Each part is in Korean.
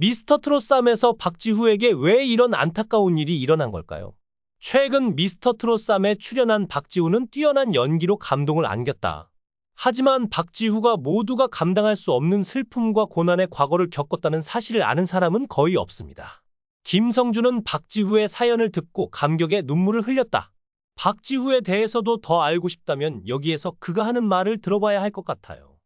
미스터 트롯 쌈에서 박지후에게 왜 이런 안타까운 일이 일어난 걸까요? 최근 미스터 트롯 쌈에 출연한 박지후는 뛰어난 연기로 감동을 안겼다. 하지만 박지후가 모두가 감당할 수 없는 슬픔과 고난의 과거를 겪었다는 사실을 아는 사람은 거의 없습니다. 김성주는 박지후의 사연을 듣고 감격의 눈물을 흘렸다. 박지후에 대해서도 더 알고 싶다면 여기에서 그가 하는 말을 들어봐야 할 것 같아요.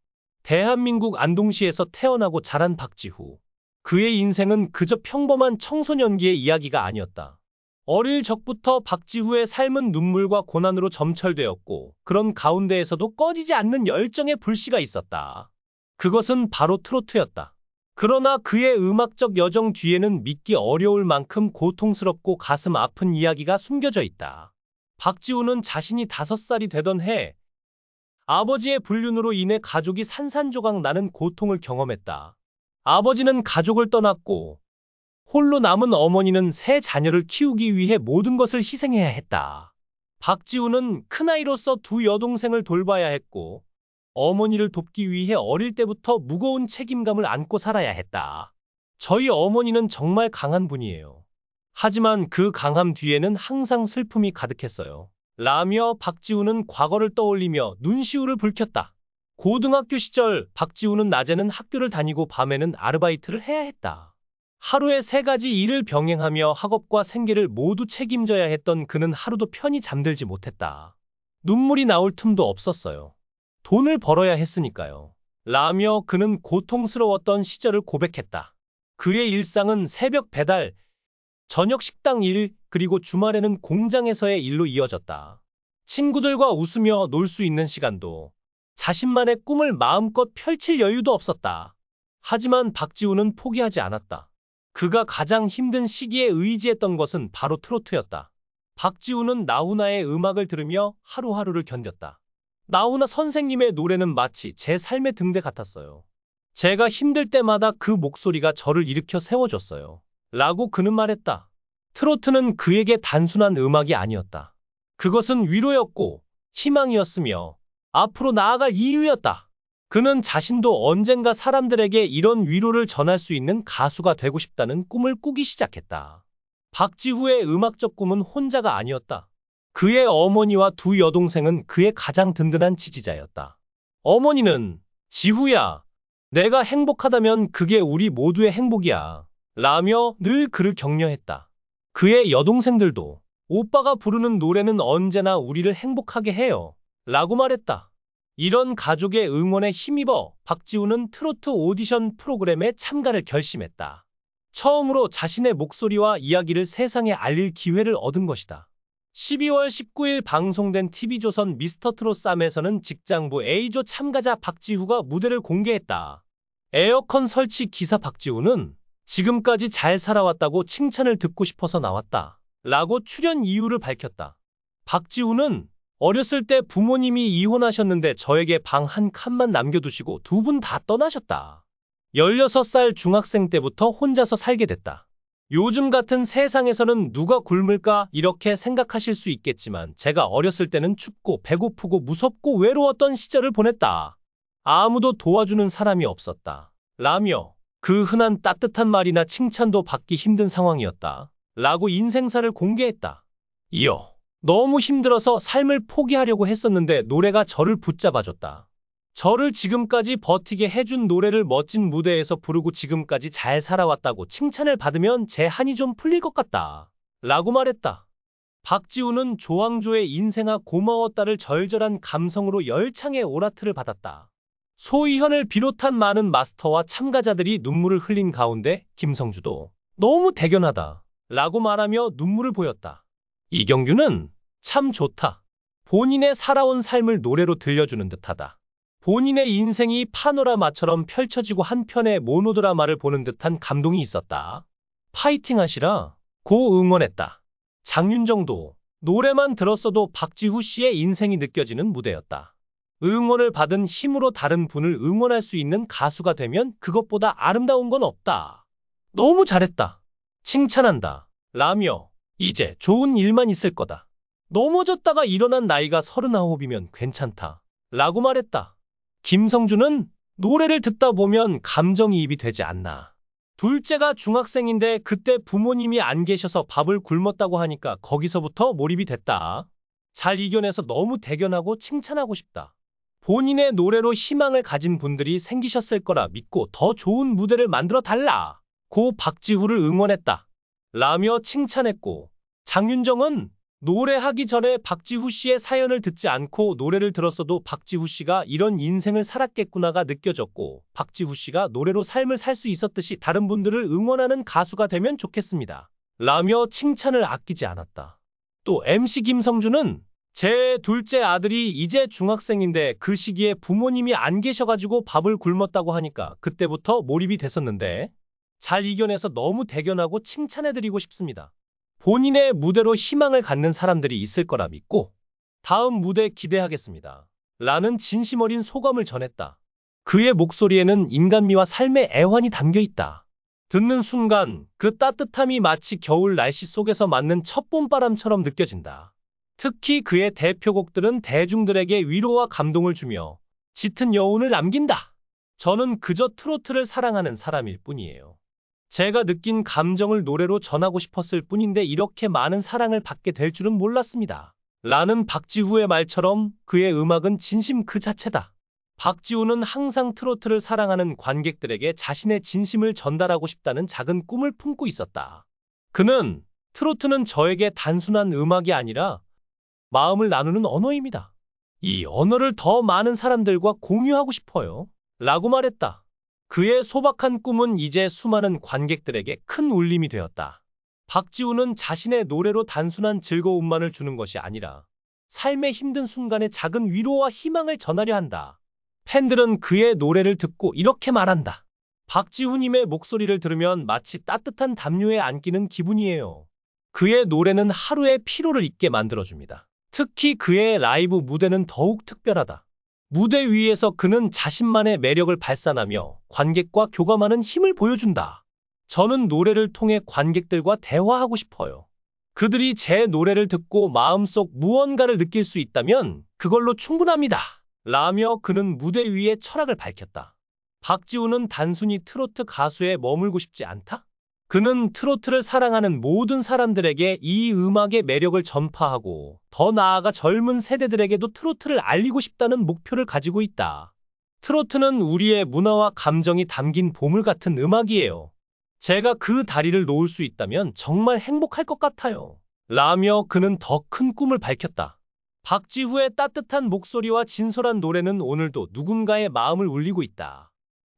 대한민국 안동시에서 태어나고 자란 박지후. 그의 인생은 그저 평범한 청소년기의 이야기가 아니었다. 어릴 적부터 박지후의 삶은 눈물과 고난으로 점철되었고 그런 가운데에서도 꺼지지 않는 열정의 불씨가 있었다. 그것은 바로 트로트였다. 그러나 그의 음악적 여정 뒤에는 믿기 어려울 만큼 고통스럽고 가슴 아픈 이야기가 숨겨져 있다. 박지후는 자신이 5살이 되던 해 아버지의 불륜으로 인해 가족이 산산조각 나는 고통을 경험했다. 아버지는 가족을 떠났고 홀로 남은 어머니는 세 자녀를 키우기 위해 모든 것을 희생해야 했다. 박지후는 큰아이로서 두 여동생을 돌봐야 했고 어머니를 돕기 위해 어릴 때부터 무거운 책임감을 안고 살아야 했다. 저희 어머니는 정말 강한 분이에요. 하지만 그 강함 뒤에는 항상 슬픔이 가득했어요. 라며 박지후는 과거를 떠올리며 눈시울을 붉혔다. 고등학교 시절 박지후는 낮에는 학교를 다니고 밤에는 아르바이트를 해야 했다. 하루에 3가지 일을 병행하며 학업과 생계를 모두 책임져야 했던 그는 하루도 편히 잠들지 못했다. 눈물이 나올 틈도 없었어요. 돈을 벌어야 했으니까요. 라며 그는 고통스러웠던 시절을 고백했다. 그의 일상은 새벽 배달, 저녁 식당 일, 그리고 주말에는 공장에서의 일로 이어졌다. 친구들과 웃으며 놀 수 있는 시간도 자신만의 꿈을 마음껏 펼칠 여유도 없었다. 하지만 박지후는 포기하지 않았다. 그가 가장 힘든 시기에 의지했던 것은 바로 트로트였다. 박지후는 나훈아의 음악을 들으며 하루하루를 견뎠다. 나훈아 선생님의 노래는 마치 제 삶의 등대 같았어요. 제가 힘들 때마다 그 목소리가 저를 일으켜 세워줬어요. 라고 그는 말했다. 트로트는 그에게 단순한 음악이 아니었다. 그것은 위로였고 희망이었으며 앞으로 나아갈 이유였다. 그는 자신도 언젠가 사람들에게 이런 위로를 전할 수 있는 가수가 되고 싶다는 꿈을 꾸기 시작했다. 박지후의 음악적 꿈은 혼자가 아니었다. 그의 어머니와 두 여동생은 그의 가장 든든한 지지자였다. 어머니는 지후야, 내가 행복하다면 그게 우리 모두의 행복이야. 라며 늘 그를 격려했다. 그의 여동생들도 오빠가 부르는 노래는 언제나 우리를 행복하게 해요. 라고 말했다. 이런 가족의 응원에 힘입어 박지후는 트로트 오디션 프로그램에 참가를 결심했다. 처음으로 자신의 목소리와 이야기를 세상에 알릴 기회를 얻은 것이다. 12월 19일 방송된 TV조선 미스터 트롯 쌈에서는 직장부 A조 참가자 박지후가 무대를 공개했다. 에어컨 설치 기사 박지후는 지금까지 잘 살아왔다고 칭찬을 듣고 싶어서 나왔다. 라고 출연 이유를 밝혔다. 박지후는 어렸을 때 부모님이 이혼하셨는데 저에게 방 한 칸만 남겨두시고 두 분 다 떠나셨다. 16살 중학생 때부터 혼자서 살게 됐다. 요즘 같은 세상에서는 누가 굶을까 이렇게 생각하실 수 있겠지만 제가 어렸을 때는 춥고 배고프고 무섭고 외로웠던 시절을 보냈다. 아무도 도와주는 사람이 없었다. 라며 그 흔한 따뜻한 말이나 칭찬도 받기 힘든 상황이었다. 라고 인생사를 공개했다. 이어 너무 힘들어서 삶을 포기하려고 했었는데 노래가 저를 붙잡아줬다. 저를 지금까지 버티게 해준 노래를 멋진 무대에서 부르고 지금까지 잘 살아왔다고 칭찬을 받으면 제 한이 좀 풀릴 것 같다. 라고 말했다. 박지후는 조항조의 인생아 고마웠다를 절절한 감성으로 열창의 오라트를 받았다. 소희현을 비롯한 많은 마스터와 참가자들이 눈물을 흘린 가운데 김성주도 너무 대견하다. 라고 말하며 눈물을 보였다. 이경규는 참 좋다. 본인의 살아온 삶을 노래로 들려주는 듯하다. 본인의 인생이 파노라마처럼 펼쳐지고 한편의 모노드라마를 보는 듯한 감동이 있었다. 파이팅 하시라. 고 응원했다. 장윤정도 노래만 들었어도 박지후 씨의 인생이 느껴지는 무대였다. 응원을 받은 힘으로 다른 분을 응원할 수 있는 가수가 되면 그것보다 아름다운 건 없다. 너무 잘했다. 칭찬한다. 라며 이제 좋은 일만 있을 거다. 넘어졌다가 일어난 나이가 39이면 괜찮다. 라고 말했다. 김성주는 노래를 듣다 보면 감정이입이 되지 않나. 둘째가 중학생인데 그때 부모님이 안 계셔서 밥을 굶었다고 하니까 거기서부터 몰입이 됐다. 잘 이겨내서 너무 대견하고 칭찬하고 싶다. 본인의 노래로 희망을 가진 분들이 생기셨을 거라 믿고 더 좋은 무대를 만들어 달라. 고 박지후를 응원했다. 라며 칭찬했고, 장윤정은 노래하기 전에 박지후 씨의 사연을 듣지 않고 노래를 들었어도 박지후 씨가 이런 인생을 살았겠구나가 느껴졌고, 박지후 씨가 노래로 삶을 살 수 있었듯이 다른 분들을 응원하는 가수가 되면 좋겠습니다. 라며 칭찬을 아끼지 않았다. 또 MC 김성준은 제 둘째 아들이 이제 중학생인데 그 시기에 부모님이 안 계셔가지고 밥을 굶었다고 하니까 그때부터 몰입이 됐었는데 잘 이겨내서 너무 대견하고 칭찬해드리고 싶습니다. 본인의 무대로 희망을 갖는 사람들이 있을 거라 믿고 다음 무대 기대하겠습니다. 라는 진심 어린 소감을 전했다. 그의 목소리에는 인간미와 삶의 애환이 담겨 있다. 듣는 순간 그 따뜻함이 마치 겨울 날씨 속에서 맞는 첫 봄바람처럼 느껴진다. 특히 그의 대표곡들은 대중들에게 위로와 감동을 주며 짙은 여운을 남긴다. 저는 그저 트로트를 사랑하는 사람일 뿐이에요. 제가 느낀 감정을 노래로 전하고 싶었을 뿐인데 이렇게 많은 사랑을 받게 될 줄은 몰랐습니다. 라는 박지후의 말처럼 그의 음악은 진심 그 자체다. 박지후는 항상 트로트를 사랑하는 관객들에게 자신의 진심을 전달하고 싶다는 작은 꿈을 품고 있었다. 그는 트로트는 저에게 단순한 음악이 아니라 마음을 나누는 언어입니다. 이 언어를 더 많은 사람들과 공유하고 싶어요. 라고 말했다. 그의 소박한 꿈은 이제 수많은 관객들에게 큰 울림이 되었다. 박지후는 자신의 노래로 단순한 즐거움만을 주는 것이 아니라 삶의 힘든 순간에 작은 위로와 희망을 전하려 한다. 팬들은 그의 노래를 듣고 이렇게 말한다. 박지후님의 목소리를 들으면 마치 따뜻한 담요에 안기는 기분이에요. 그의 노래는 하루의 피로를 잊게 만들어줍니다. 특히 그의 라이브 무대는 더욱 특별하다. 무대 위에서 그는 자신만의 매력을 발산하며 관객과 교감하는 힘을 보여준다. 저는 노래를 통해 관객들과 대화하고 싶어요. 그들이 제 노래를 듣고 마음속 무언가를 느낄 수 있다면 그걸로 충분합니다. 라며 그는 무대 위에 철학을 밝혔다. 박지후는 단순히 트로트 가수에 머물고 싶지 않다. 그는 트로트를 사랑하는 모든 사람들에게 이 음악의 매력을 전파하고 더 나아가 젊은 세대들에게도 트로트를 알리고 싶다는 목표를 가지고 있다. 트로트는 우리의 문화와 감정이 담긴 보물 같은 음악이에요. 제가 그 다리를 놓을 수 있다면 정말 행복할 것 같아요. 라며 그는 더 큰 꿈을 밝혔다. 박지후의 따뜻한 목소리와 진솔한 노래는 오늘도 누군가의 마음을 울리고 있다.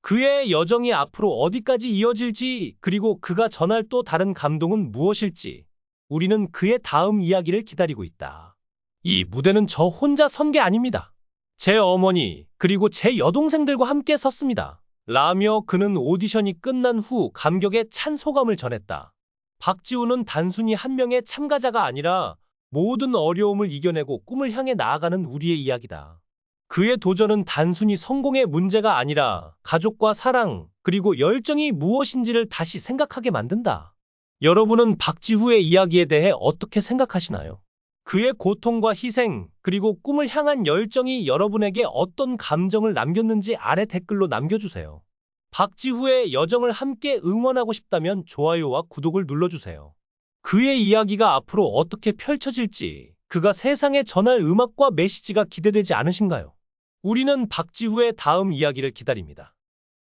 그의 여정이 앞으로 어디까지 이어질지, 그리고 그가 전할 또 다른 감동은 무엇일지, 우리는 그의 다음 이야기를 기다리고 있다. 이 무대는 저 혼자 선 게 아닙니다. 제 어머니, 그리고 제 여동생들과 함께 섰습니다. 라며 그는 오디션이 끝난 후 감격에 찬 소감을 전했다. 박지후는 단순히 한 명의 참가자가 아니라 모든 어려움을 이겨내고 꿈을 향해 나아가는 우리의 이야기다. 그의 도전은 단순히 성공의 문제가 아니라 가족과 사랑, 그리고 열정이 무엇인지를 다시 생각하게 만든다. 여러분은 박지후의 이야기에 대해 어떻게 생각하시나요? 그의 고통과 희생, 그리고 꿈을 향한 열정이 여러분에게 어떤 감정을 남겼는지 아래 댓글로 남겨주세요. 박지후의 여정을 함께 응원하고 싶다면 좋아요와 구독을 눌러주세요. 그의 이야기가 앞으로 어떻게 펼쳐질지, 그가 세상에 전할 음악과 메시지가 기대되지 않으신가요? 우리는 박지후의 다음 이야기를 기다립니다.